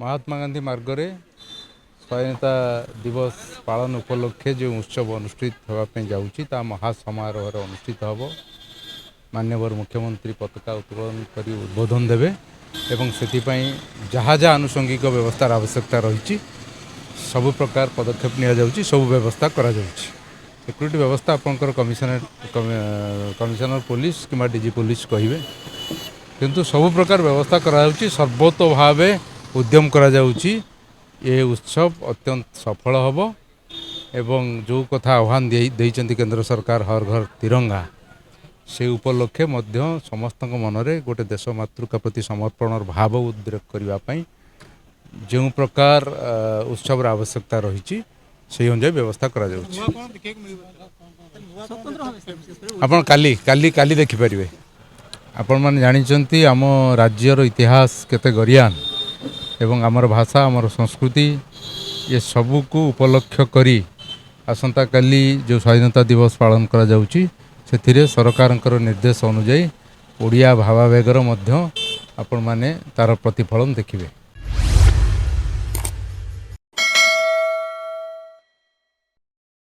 महात्मा गांधी मार्गरे स्वाधीनता दिवस पालन उपलक्षे जो उत्सव अनुष्ठित होगापी जाऊँगी ता महासमारोह अनुष्ठित हम माननीय मुख्यमंत्री पताका उत्तोलन कर उद्बोधन देवे एवं से जहाँ जहाँ आनुषंगिक व्यवस्थार आवश्यकता रही सबु प्रकार पदक्षेप नि सब व्यवस्था करा सिक्यूरीटी व्यवस्था आपंकर कमिशनर पुलिस कि डीजी पुलिस कहे किंतु सबु प्रकार व्यवस्था करा सर्वतो भाव उद्यम करा ये उत्सव अत्यंत सफल हम एवं जो कथा आह्वान देइचंती केंद्र सरकार हर घर तिरंगा से उपलक्षे मध्य समस्त मनरे गोटे देश मातृका प्रति समर्पण भाव उद्रेक करने जो प्रकार उत्सव आवश्यकता रही से अनुसार व्यवस्था करा आपण काली काली काली देखिपारे आपण मैंने जानी आम राज्यर इतिहास केते गरियान एवं आमर भाषा आमर संस्कृति ये सबू को उपलक्ष्य करी आसंता काली जो स्वाधीनता दिवस पालन करा जाउची से सरकार निर्देश अनुजाई ओडिया भावावेगर मध्य आपण माने तार प्रतिफलन देखिबे।